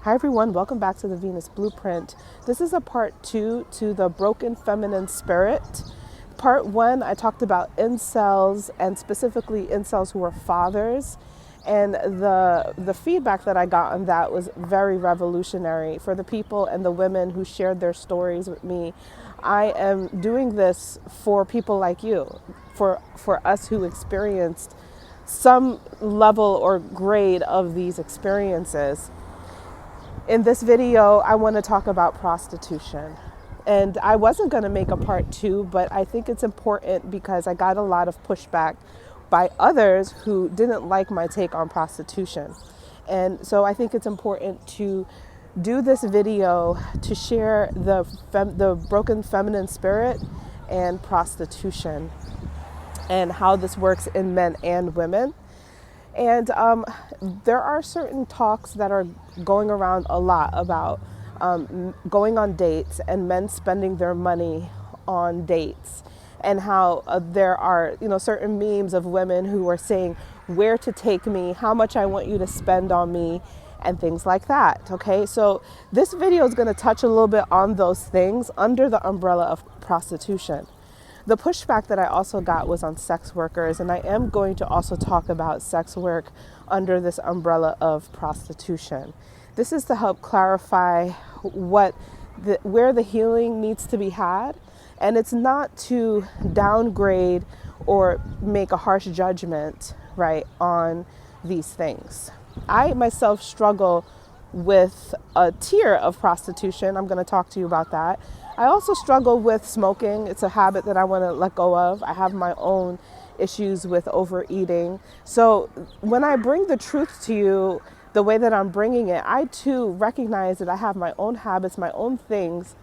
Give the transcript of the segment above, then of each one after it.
Hi everyone, welcome back to the Venus Blueprint. This is a part 2 to the broken feminine spirit. Part 1, I talked about incels and specifically incels who are fathers. And the feedback that I got on that was very revolutionary for the people and the women who shared their stories with me. I am doing this for people like you, for us who experienced some level or grade of these experiences. In this video, I want to talk about prostitution. And I wasn't going to make a part 2, but I think it's important because I got a lot of pushback by others who didn't like my take on prostitution. And so I think it's important to do this video to share the broken feminine spirit and prostitution and how this works in men and women. And there are certain talks that are going around a lot about going on dates and men spending their money on dates, and how there are certain memes of women who are saying where to take me, how much I want you to spend on me, and things like that. Okay, so this video is going to touch a little bit on those things under the umbrella of prostitution. The pushback that I also got was on sex workers, and I am going to also talk about sex work under this umbrella of prostitution. This is to help clarify where the healing needs to be had, and it's not to downgrade or make a harsh judgment, right, on these things. I myself struggle with a tier of prostitution. I'm going to talk to you about that. I also struggle with smoking. It's a habit that I want to let go of. I have my own issues with overeating. So when I bring the truth to you the way that I'm bringing it, I too recognize that I have my own habits, my own things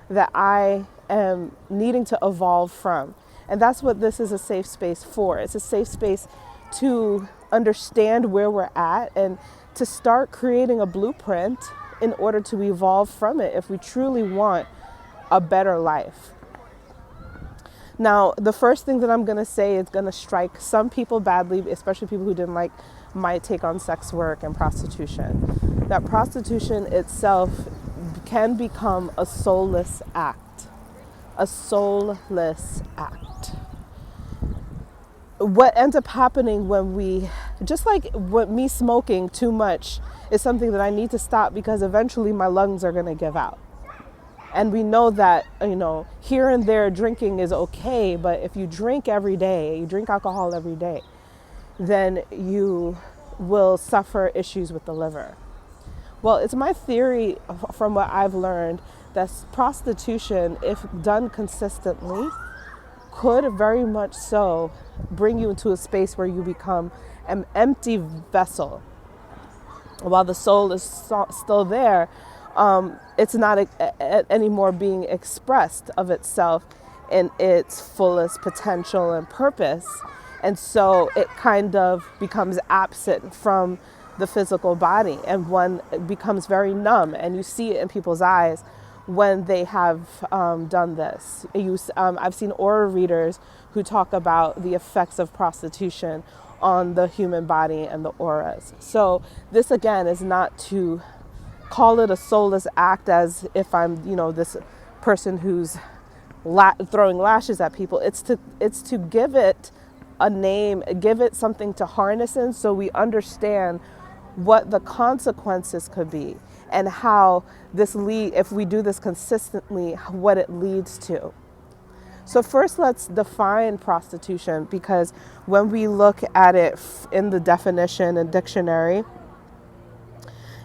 that I am needing to evolve from. And that's what this is a safe space for. It's a safe space to understand where we're at and to start creating a blueprint in order to evolve from it if we truly want a better life. Now, the first thing that I'm going to say is going to strike some people badly, especially people who didn't like my take on sex work and prostitution. That prostitution itself can become a soulless act. A soulless act. What ends up happening when just like what me smoking too much is something that I need to stop because eventually my lungs are going to give out. And we know that, here and there drinking is okay, but if you drink every day, you drink alcohol every day, then you will suffer issues with the liver. Well, it's my theory from what I've learned that prostitution, if done consistently, could very much so bring you into a space where you become an empty vessel. While the soul is still there, it's not anymore being expressed of itself in its fullest potential and purpose. And so it kind of becomes absent from the physical body, and one becomes very numb, and you see it in people's eyes when they have done this. I've seen aura readers who talk about the effects of prostitution on the human body and the auras. So this again is not to call it a soulless act as if I'm, this person who's throwing lashes at people. It's to give it a name, give it something to harness in, so we understand what the consequences could be and how if we do this consistently, what it leads to. So first, let's define prostitution, because when we look at it in the definition and dictionary,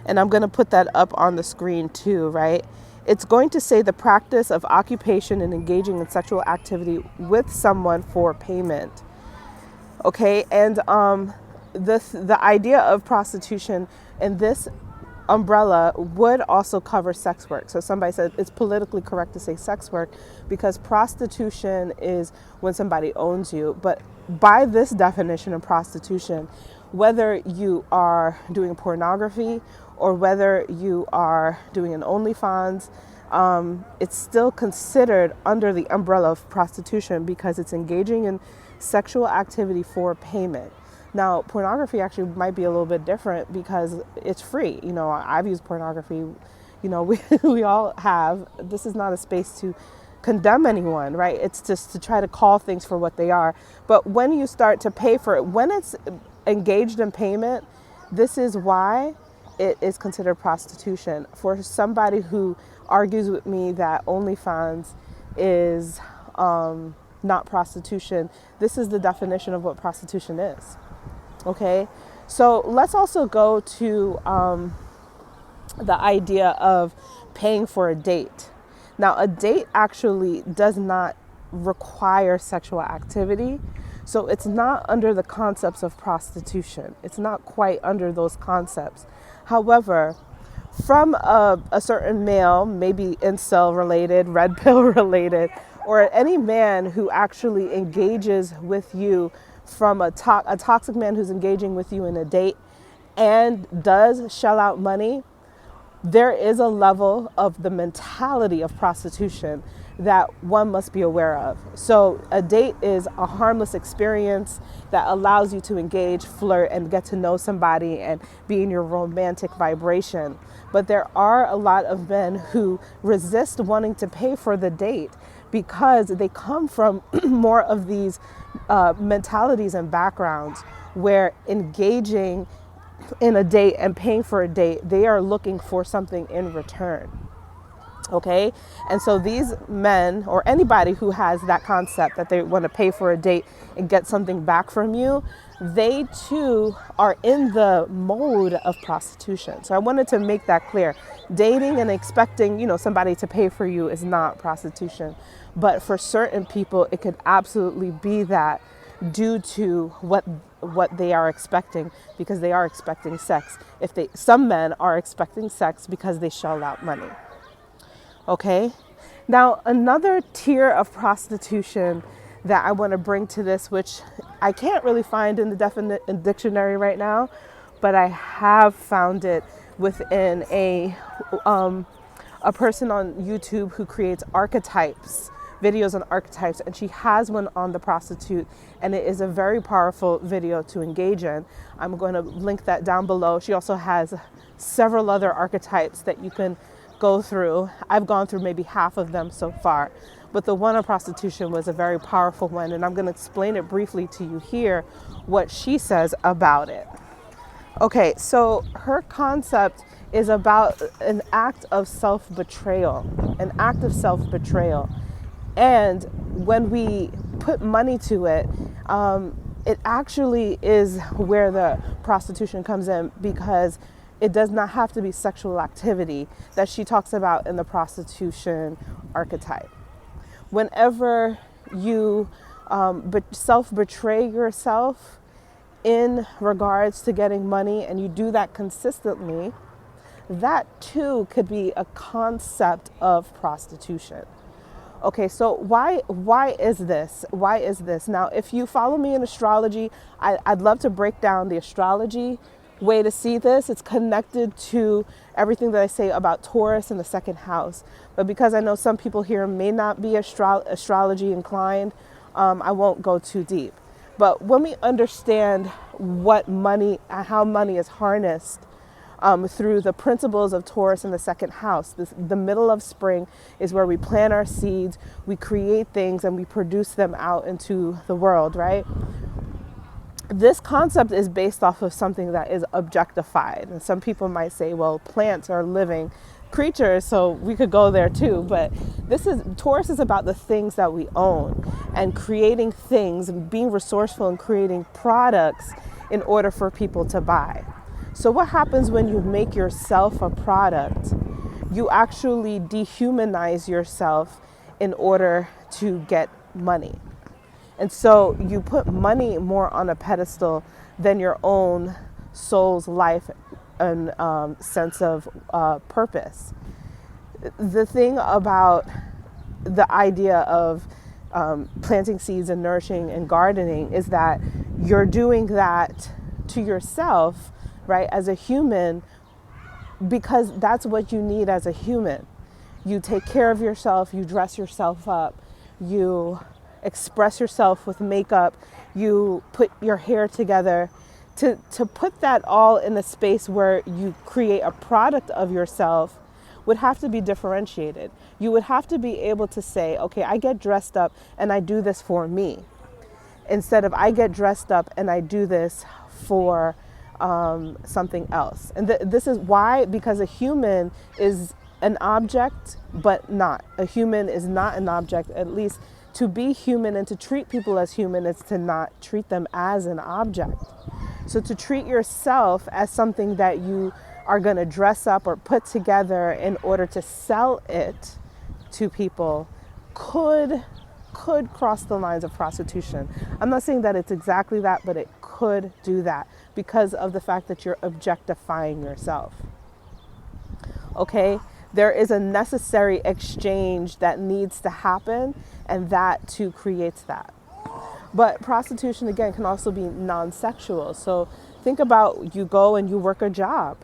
and I'm going to put that up on the screen too, right? It's going to say the practice of occupation and engaging in sexual activity with someone for payment. Okay, and the idea of prostitution in this umbrella would also cover sex work. So somebody said it's politically correct to say sex work because prostitution is when somebody owns you. But by this definition of prostitution, whether you are doing pornography or whether you are doing an OnlyFans, it's still considered under the umbrella of prostitution because it's engaging in sexual activity for payment. Now, pornography actually might be a little bit different because it's free. You know, I've used pornography. You know, we all have. This is not a space to condemn anyone, right? It's just to try to call things for what they are. But when you start to pay for it, when it's engaged in payment, this is why it is considered prostitution. For somebody who argues with me that OnlyFans is not prostitution, this is the definition of what prostitution is. Okay, so let's also go to the idea of paying for a date. Now, a date actually does not require sexual activity, so it's not under the concepts of prostitution. It's not quite under those concepts. However, from a certain male, maybe incel related, red pill related, or any man who actually engages with you from a toxic man who's engaging with you in a date and does shell out money, there is a level of the mentality of prostitution that one must be aware of. So a date is a harmless experience that allows you to engage, flirt, and get to know somebody and be in your romantic vibration. But there are a lot of men who resist wanting to pay for the date because they come from more of these mentalities and backgrounds where engaging in a date and paying for a date, they are looking for something in return. Okay, and so these men or anybody who has that concept that they want to pay for a date and get something back from you, they too are in the mode of prostitution. So I wanted to make that clear. Dating and expecting, you know, somebody to pay for you is not prostitution, but for certain people, it could absolutely be that due to what they are expecting, because they are expecting sex. Some men are expecting sex because they shell out money. Okay, now another tier of prostitution that I want to bring to this, which I can't really find in the dictionary right now, but I have found it within a person on YouTube who creates archetypes, videos on archetypes, and she has one on the prostitute, and it is a very powerful video to engage in. I'm going to link that down below. She also has several other archetypes that you can go through. I've gone through maybe half of them so far, but the one on prostitution was a very powerful one, and I'm going to explain it briefly to you here, what she says about it. Okay, so her concept is about an act of self-betrayal, and when we put money to it, it actually is where the prostitution comes in, because it does not have to be sexual activity that she talks about in the prostitution archetype. Whenever you self-betray yourself in regards to getting money, and you do that consistently, that too could be a concept of prostitution. Okay, so why is this? Why is this? Now, if you follow me in astrology, I'd love to break down the astrology way to see this. It's connected to everything that I say about Taurus in the second house. But because I know some people here may not be astrology inclined, I won't go too deep. But when we understand how money is harnessed through the principles of Taurus in the second house, the middle of spring is where we plant our seeds, we create things, and we produce them out into the world, right? This concept is based off of something that is objectified. And some people might say, well, plants are living creatures, so we could go there too. But Taurus is about the things that we own and creating things and being resourceful and creating products in order for people to buy. So what happens when you make yourself a product? You actually dehumanize yourself in order to get money. And so you put money more on a pedestal than your own soul's life and sense of purpose. The thing about the idea of planting seeds and nourishing and gardening is that you're doing that to yourself, right, as a human, because that's what you need as a human. You take care of yourself, you dress yourself up, you express yourself with makeup, you put your hair together, To put that all in a space where you create a product of yourself would have to be differentiated. You would have to be able to say, okay, I get dressed up and I do this for me, instead of I get dressed up and I do this for something else. And this is why, because a human is an object, but not. A human is not an object. At least to be human and to treat people as human is to not treat them as an object. So to treat yourself as something that you are going to dress up or put together in order to sell it to people could cross the lines of prostitution. I'm not saying that it's exactly that, but it could do that because of the fact that you're objectifying yourself. Okay? There is a necessary exchange that needs to happen, and that too creates that. But prostitution, again, can also be non-sexual. So think about, you go and you work a job.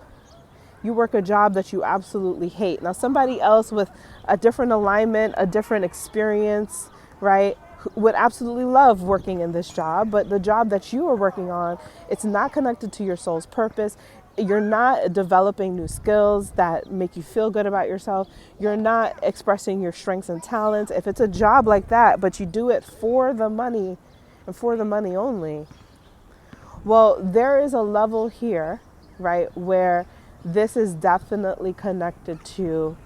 You work a job that you absolutely hate. Now, somebody else with a different alignment, a different experience, right, would absolutely love working in this job. But the job that you are working on, it's not connected to your soul's purpose. You're not developing new skills that make you feel good about yourself. You're not expressing your strengths and talents. If it's a job like that, but you do it for the money and for the money only, well, there is a level here, right, where this is definitely connected to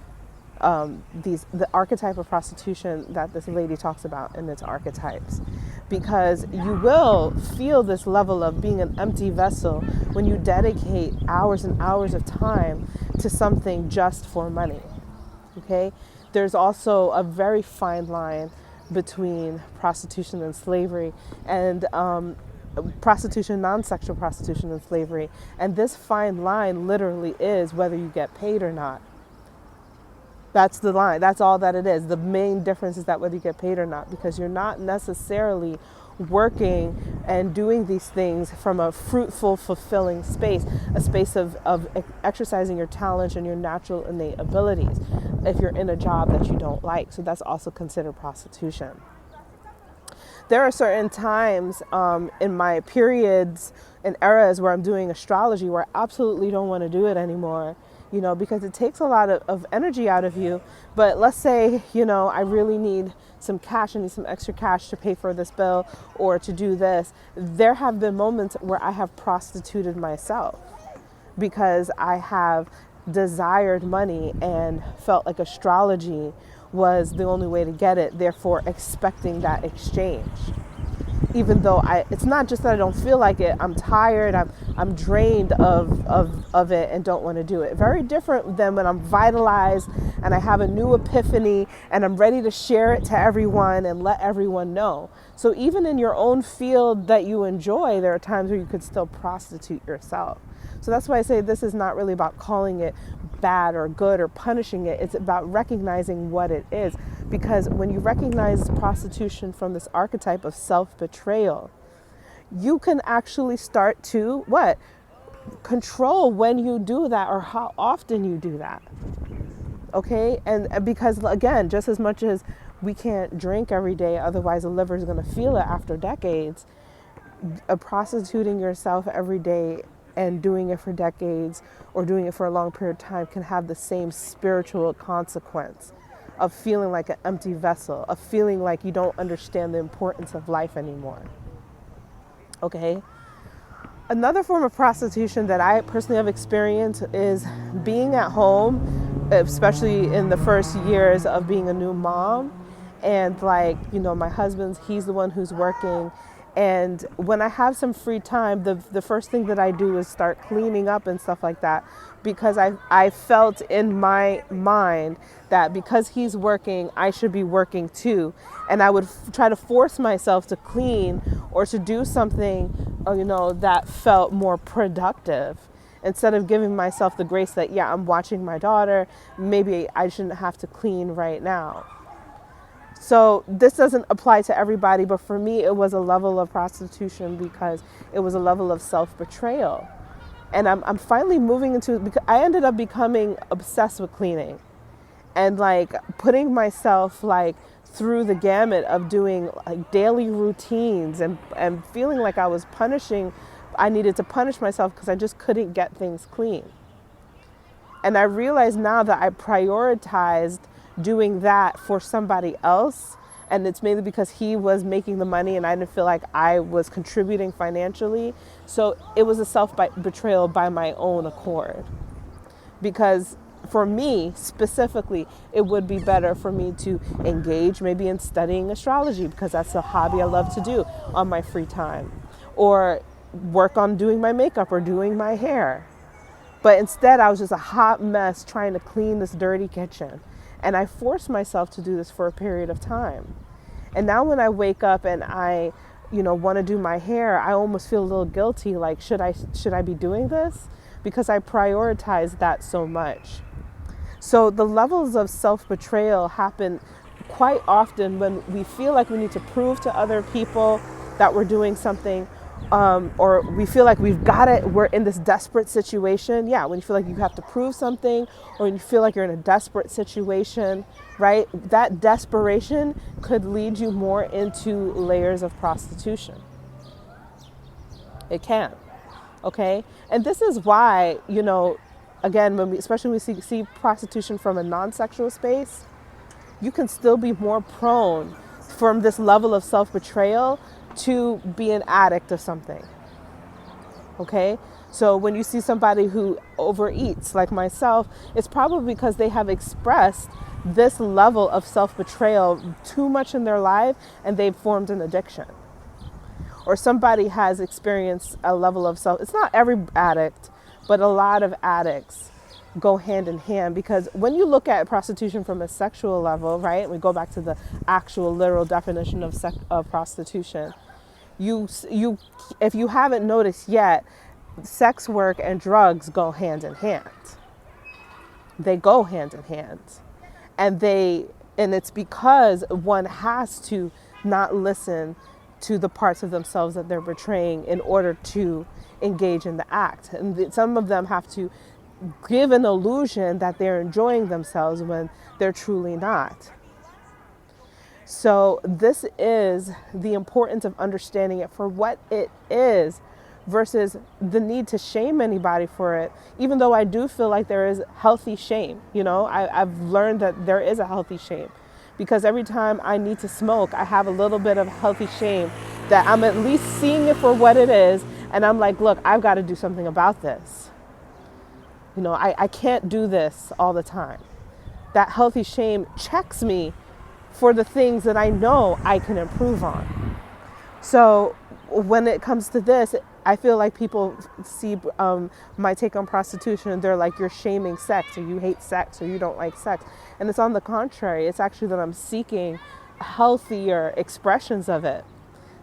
the archetype of prostitution that this lady talks about in its archetypes. Because you will feel this level of being an empty vessel when you dedicate hours and hours of time to something just for money. Okay? There's also a very fine line between prostitution and slavery, and prostitution, non-sexual prostitution and slavery. And this fine line literally is whether you get paid or not. That's the line. That's all that it is. The main difference is that whether you get paid or not, because you're not necessarily working and doing these things from a fruitful, fulfilling space, a space of exercising your talents and your natural innate abilities if you're in a job that you don't like. So that's also considered prostitution. There are certain times in my periods and eras where I'm doing astrology where I absolutely don't want to do it anymore, you know, because it takes a lot of energy out of you. But let's say, you know, I really need some cash, I need some extra cash to pay for this bill or to do this. There have been moments where I have prostituted myself because I have desired money and felt like astrology was the only way to get it, therefore expecting that exchange. Even though it's not just that I don't feel like it, I'm tired, I'm drained of it and don't want to do it. Very different than when I'm vitalized and I have a new epiphany and I'm ready to share it to everyone and let everyone know. So even in your own field that you enjoy, there are times where you could still prostitute yourself. So that's why I say this is not really about calling it bad or good or punishing it. It's about recognizing what it is. Because when you recognize prostitution from this archetype of self-betrayal, you can actually start to, what? Control when you do that or how often you do that. Okay? And because, again, just as much as we can't drink every day, otherwise the liver is going to feel it after decades, prostituting yourself every day and doing it for decades or doing it for a long period of time can have the same spiritual consequence of feeling like an empty vessel, of feeling like you don't understand the importance of life anymore. Okay? Another form of prostitution that I personally have experienced is being at home, especially in the first years of being a new mom. And like, you know, my husband's, he's the one who's working. And when I have some free time, the first thing that I do is start cleaning up and stuff like that, because I felt in my mind that because he's working, I should be working too. And I would try to force myself to clean or to do something, you know, that felt more productive, instead of giving myself the grace that, yeah, I'm watching my daughter, maybe I shouldn't have to clean right now. So this doesn't apply to everybody, but for me, it was a level of prostitution because it was a level of self-betrayal. And I'm finally moving into, because I ended up becoming obsessed with cleaning and like putting myself like through the gamut of doing like daily routines and feeling like I was punishing I needed to punish myself because I just couldn't get things clean. And I realize now that I prioritized doing that for somebody else. And it's mainly because he was making the money and I didn't feel like I was contributing financially. So it was a self-betrayal by my own accord. Because for me specifically, it would be better for me to engage maybe in studying astrology, because that's a hobby I love to do on my free time, or work on doing my makeup or doing my hair. But instead, I was just a hot mess trying to clean this dirty kitchen. And I forced myself to do this for a period of time. And now when I wake up and I, want to do my hair, I almost feel a little guilty. Like, should I be doing this? Because I prioritize that so much. So the levels of self-betrayal happen quite often when we feel like we need to prove to other people that we're doing something, or we feel like we've got it, we're in this desperate situation. Yeah, when you feel like you have to prove something, or when you feel like you're in a desperate situation, right? That desperation could lead you more into layers of prostitution. It can, okay? And this is why, again, especially when we see prostitution from a non-sexual space, you can still be more prone from this level of self-betrayal to be an addict of something. Okay? So when you see somebody who overeats, like myself, it's probably because they have expressed this level of self-betrayal too much in their life and they've formed an addiction. Or somebody has experienced a level of it's not every addict, but a lot of addicts go hand in hand, because when you look at prostitution from a sexual level, right? We go back to the actual literal definition of prostitution. If you haven't noticed yet, sex work and drugs go hand in hand. They go hand in hand. And it's because one has to not listen to the parts of themselves that they're betraying in order to engage in the act. And some of them have to give an illusion that they're enjoying themselves when they're truly not. So this is the importance of understanding it for what it is versus the need to shame anybody for it, even though I do feel like there is healthy shame. I've learned that there is a healthy shame, because every time I need to smoke, I have a little bit of healthy shame that I'm at least seeing it for what it is. And I'm like, look, I've got to do something about this. I can't do this all the time. That healthy shame checks me for the things that I know I can improve on. So when it comes to this, I feel like people see my take on prostitution and they're like, you're shaming sex, or you hate sex, or you don't like sex. And it's on the contrary. It's actually that I'm seeking healthier expressions of it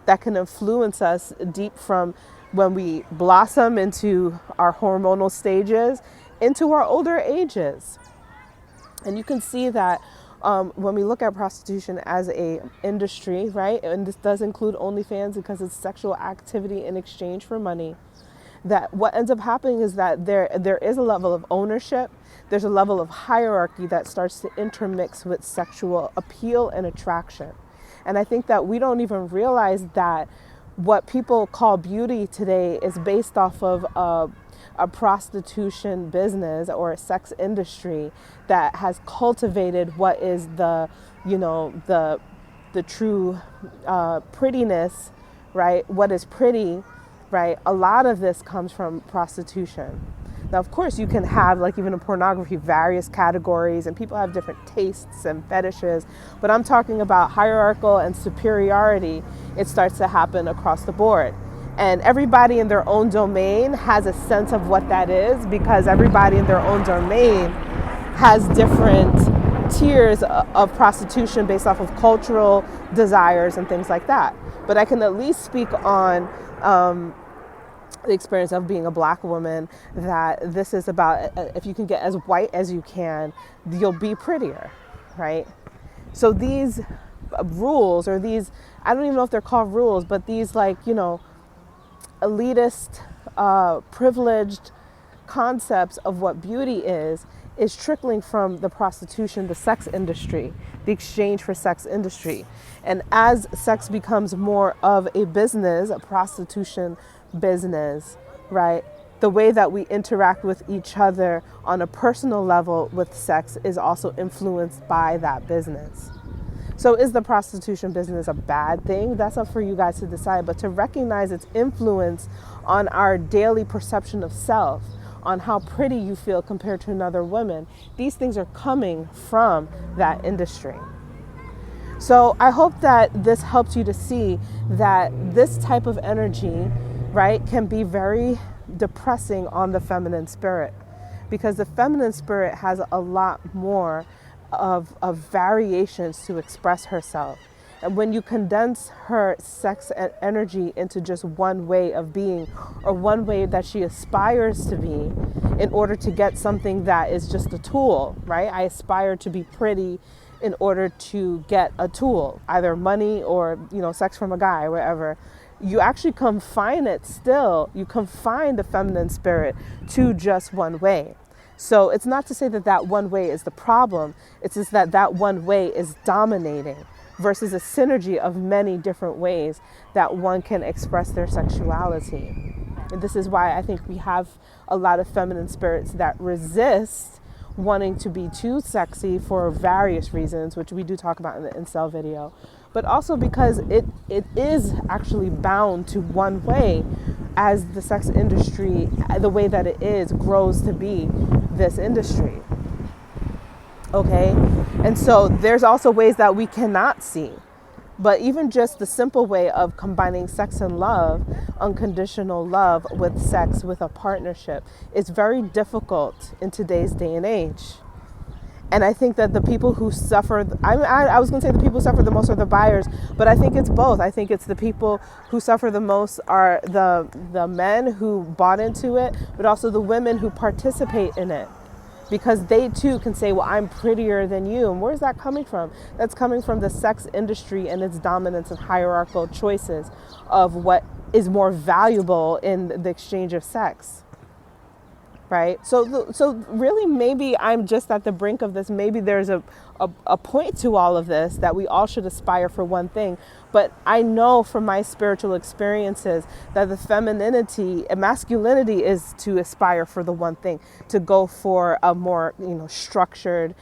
that can influence us deep from when we blossom into our hormonal stages into our older ages. And you can see that when we look at prostitution as a industry, right? And this does include OnlyFans because it's sexual activity in exchange for money. That what ends up happening is that there is a level of ownership. There's a level of hierarchy that starts to intermix with sexual appeal and attraction. And I think that we don't even realize that what people call beauty today is based off of a prostitution business or a sex industry that has cultivated what is the true prettiness, right? What is pretty, right? A lot of this comes from prostitution. Now, of course, you can have, like even in pornography, various categories, and people have different tastes and fetishes, but I'm talking about hierarchical and superiority. It starts to happen across the board. And everybody in their own domain has a sense of what that is, because everybody in their own domain has different tiers of prostitution based off of cultural desires and things like that. But I can at least speak on the experience of being a Black woman, that this is about, if you can get as white as you can, you'll be prettier, right? So these rules, or these, I don't even know if they're called rules, but these elitist, privileged concepts of what beauty is trickling from the prostitution, the sex industry, the exchange for sex industry. And as sex becomes more of a business, a prostitution business, right? The way that we interact with each other on a personal level with sex is also influenced by that business. So is the prostitution business a bad thing? That's up for you guys to decide. But to recognize its influence on our daily perception of self, on how pretty you feel compared to another woman, these things are coming from that industry. So I hope that this helps you to see that this type of energy, right, can be very depressing on the feminine spirit, because the feminine spirit has a lot more of variations to express herself. And when you condense her sex and energy into just one way of being, or one way that she aspires to be in order to get something that is just a tool, right? I aspire to be pretty in order to get a tool, either money or, sex from a guy, wherever. You actually confine it still. You confine the feminine spirit to just one way. So it's not to say that that one way is the problem. It's just that that one way is dominating versus a synergy of many different ways that one can express their sexuality. And this is why I think we have a lot of feminine spirits that resist wanting to be too sexy for various reasons, which we do talk about in the incel video, but also because it is actually bound to one way as the sex industry, the way that it is, grows to be this industry. Okay? And so there's also ways that we cannot see. But even just the simple way of combining sex and love, unconditional love with sex, with a partnership, is very difficult in today's day and age. And I think that the people who suffer, I was going to say the people who suffer the most are the buyers, but I think it's both. I think it's the people who suffer the most are the men who bought into it, but also the women who participate in it. Because they too can say, well, I'm prettier than you. And where's that coming from? That's coming from the sex industry and its dominance and hierarchical choices of what is more valuable in the exchange of sex. Right? So really, maybe I'm just at the brink of this. Maybe there's a point to all of this that we all should aspire for one thing. But I know from my spiritual experiences that the femininity and masculinity is to aspire for the one thing, to go for a more, structured,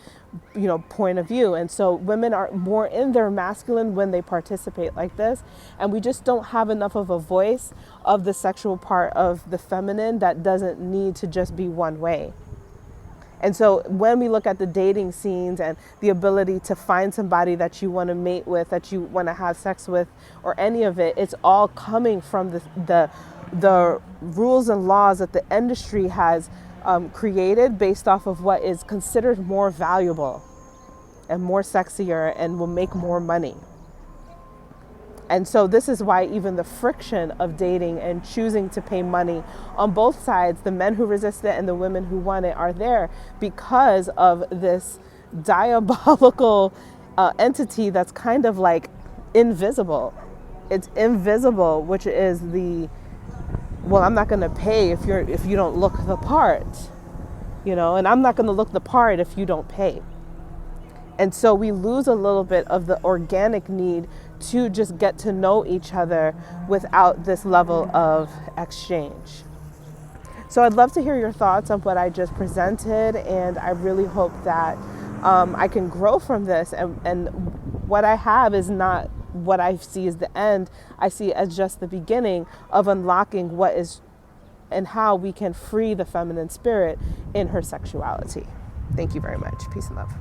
point of view. And so women are more in their masculine when they participate like this. And we just don't have enough of a voice of the sexual part of the feminine that doesn't need to just be one way. And so when we look at the dating scenes and the ability to find somebody that you want to mate with, that you want to have sex with, or any of it, it's all coming from the rules and laws that the industry has created based off of what is considered more valuable and more sexier and will make more money. And so this is why even the friction of dating and choosing to pay money on both sides, the men who resist it and the women who want it, are there because of this diabolical entity that's kind of like invisible. It's invisible, which is well, I'm not going to pay if you don't look the part, and I'm not going to look the part if you don't pay. And so we lose a little bit of the organic need to just get to know each other without this level of exchange. So I'd love to hear your thoughts on what I just presented, and I really hope that I can grow from this. And what I have is not what I see as the end. I see it as just the beginning of unlocking what is and how we can free the feminine spirit in her sexuality. Thank you very much. Peace and love.